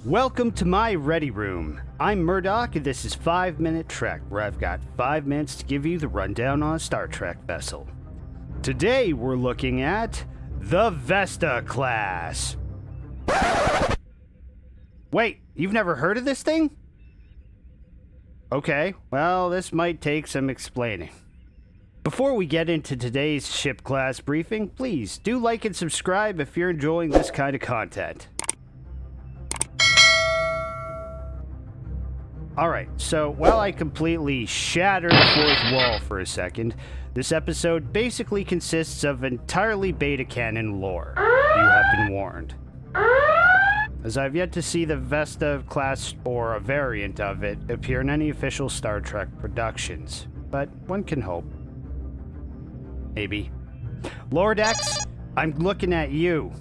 Welcome to my ready room. I'm Murdoch and this is 5 Minute Trek, where I've got 5 minutes to give you the rundown on a Star Trek vessel. Today we're looking at the Vesta-Class. Wait, you've never heard of this thing? Okay, well, this might take some explaining. Before we get into today's ship class briefing, please do like and subscribe if you're enjoying this kind of content. Alright, so while I completely shattered the fourth wall for a second, this episode basically consists of entirely Beta-canon lore. You have been warned. As I've yet to see the Vesta-Class or a variant of it appear in any official Star Trek productions, but one can hope. Maybe. Lord X, I'm looking at you.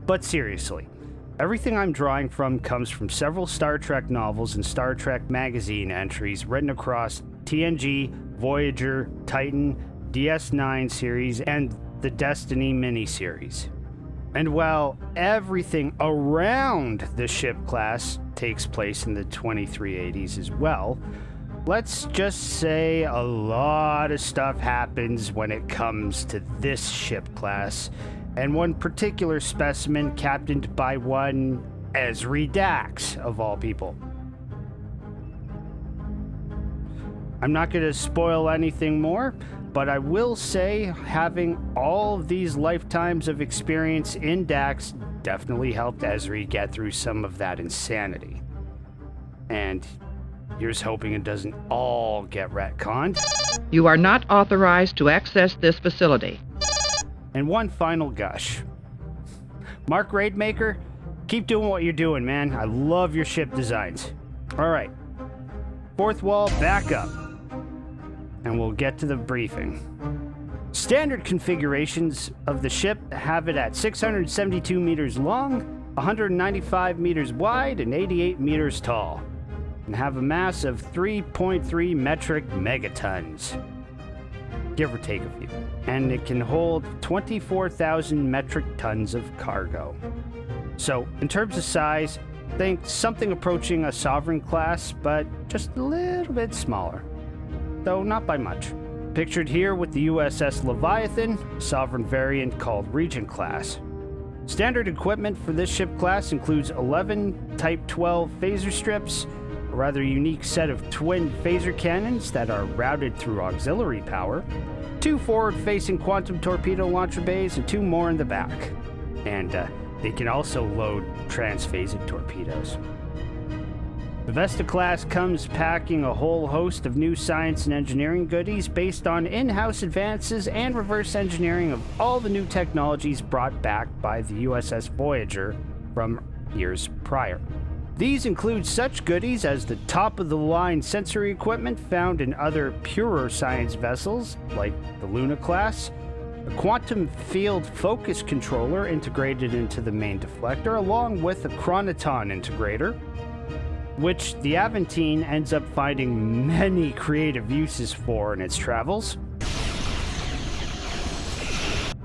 But seriously, everything I'm drawing from comes from several Star Trek novels and Star Trek magazine entries written across TNG, Voyager, Titan, DS9 series, and the Destiny miniseries. And while everything around the ship class takes place in the 2380s as well, let's just say a lot of stuff happens when it comes to this ship class, and one particular specimen captained by one Ezri Dax, of all people. I'm not going to spoil anything more, but I will say having all of these lifetimes of experience in Dax definitely helped Ezri get through some of that insanity. And here's hoping it doesn't all get retconned. You are not authorized to access this facility. And one final gush. Mark Raidmaker, keep doing what you're doing, man. I love your ship designs. Alright. Fourth wall, back up. And we'll get to the briefing. Standard configurations of the ship have it at 672 meters long, 195 meters wide, and 88 meters tall, and have a mass of 3.3 metric megatons, give or take a few, and it can hold 24,000 metric tons of cargo. So, in terms of size, think something approaching a Sovereign class, but just a little bit smaller, though not by much. Pictured here with the USS Leviathan, a Sovereign variant called Regent class. Standard equipment for this ship class includes 11 Type 12 phaser strips, a rather unique set of twin phaser cannons that are routed through auxiliary power, 2 forward-facing quantum torpedo launcher bays, and 2 more in the back. And they can also load transphasic torpedoes. The Vesta-Class comes packing a whole host of new science and engineering goodies based on in-house advances and reverse engineering of all the new technologies brought back by the USS Voyager from years prior. These include such goodies as the top-of-the-line sensory equipment found in other purer science vessels, like the Luna-Class, a quantum field focus controller integrated into the main deflector, along with a chronoton integrator, which the Aventine ends up finding many creative uses for in its travels.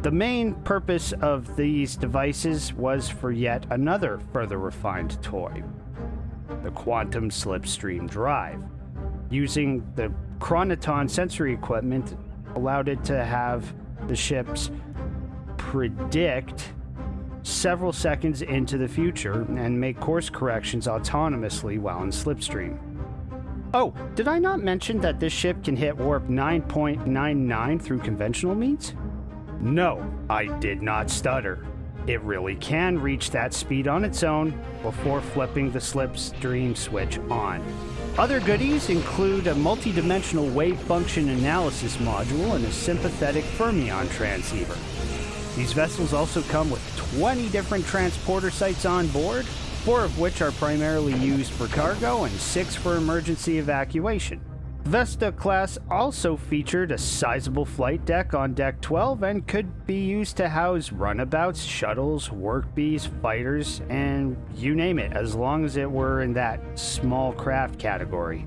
The main purpose of these devices was for yet another further refined toy, the quantum slipstream drive. Using the chronoton sensory equipment allowed it to have the ships predict several seconds into the future and make course corrections autonomously while in slipstream. Oh, did I not mention that this ship can hit warp 9.99 through conventional means? No, I did not stutter. It really can reach that speed on its own before flipping the slipstream switch on. Other goodies include a multi-dimensional wave function analysis module and a sympathetic fermion transceiver. These vessels also come with 20 different transporter sites on board, 4 of which are primarily used for cargo and 6 for emergency evacuation. Vesta-Class also featured a sizable flight deck on Deck 12 and could be used to house runabouts, shuttles, work bees, fighters, and you name it, as long as it were in that small craft category.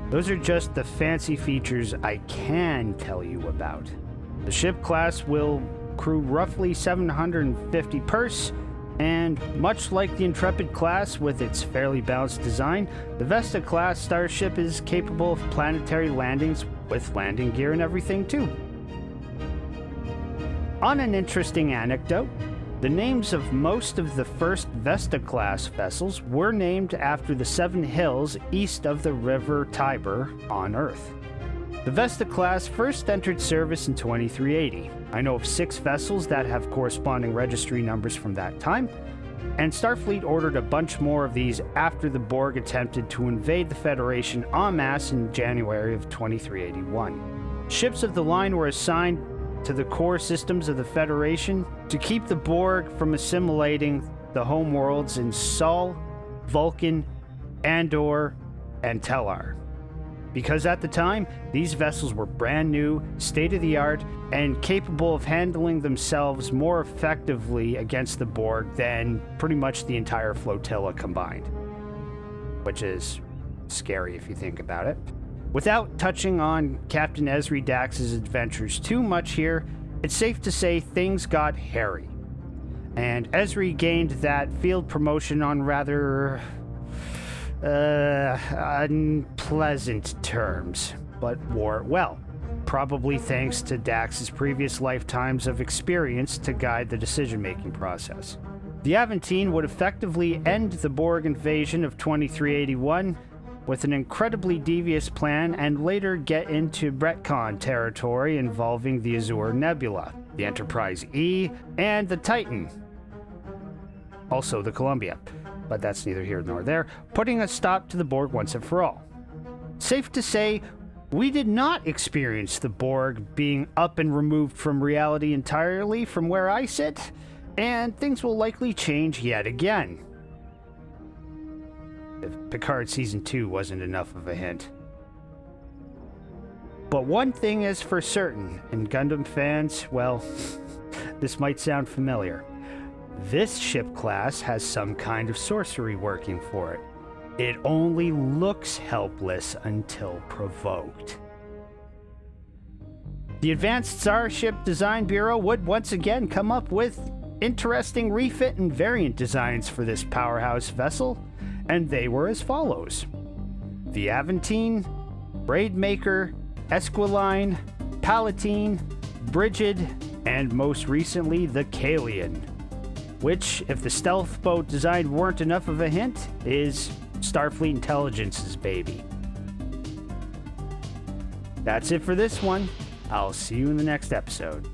Those are just the fancy features I can tell you about. The ship class will crew roughly 750 pers, And much like the Intrepid class with its fairly balanced design, the Vesta-Class starship is capable of planetary landings with landing gear and everything too. On an interesting anecdote, the names of most of the first Vesta-Class vessels were named after the 7 hills east of the river Tiber on Earth. The Vesta-Class first entered service in 2380. I know of 6 vessels that have corresponding registry numbers from that time, and Starfleet ordered a bunch more of these after the Borg attempted to invade the Federation en masse in January of 2381. Ships of the line were assigned to the core systems of the Federation to keep the Borg from assimilating the homeworlds in Sol, Vulcan, Andor, and Tellar. Because at the time, these vessels were brand new, state-of-the-art, and capable of handling themselves more effectively against the Borg than pretty much the entire flotilla combined. Which is scary if you think about it. Without touching on Captain Ezri Dax's adventures too much here, it's safe to say things got hairy. And Ezri gained that field promotion on rather unpleasant terms, but wore it well, probably thanks to Dax's previous lifetimes of experience to guide the decision-making process. The Aventine would effectively end the Borg invasion of 2381 with an incredibly devious plan and later get into retconned territory involving the Azure Nebula, the Enterprise E, and the Titan. Also the Columbia, but that's neither here nor there, putting a stop to the Borg once and for all. Safe to say, we did not experience the Borg being up and removed from reality entirely from where I sit, and things will likely change yet again. If Picard Season 2 wasn't enough of a hint. But one thing is for certain, and Gundam fans, well, this might sound familiar. This ship class has some kind of sorcery working for it. It only looks helpless until provoked. The Advanced Starship Design Bureau would once again come up with interesting refit and variant designs for this powerhouse vessel, and they were as follows: the Aventine, Raidmaker, Esquiline, Palatine, Brigid, and most recently the Kalian, which, if the stealth boat design weren't enough of a hint, is Starfleet Intelligence's baby. That's it for this one. I'll see you in the next episode.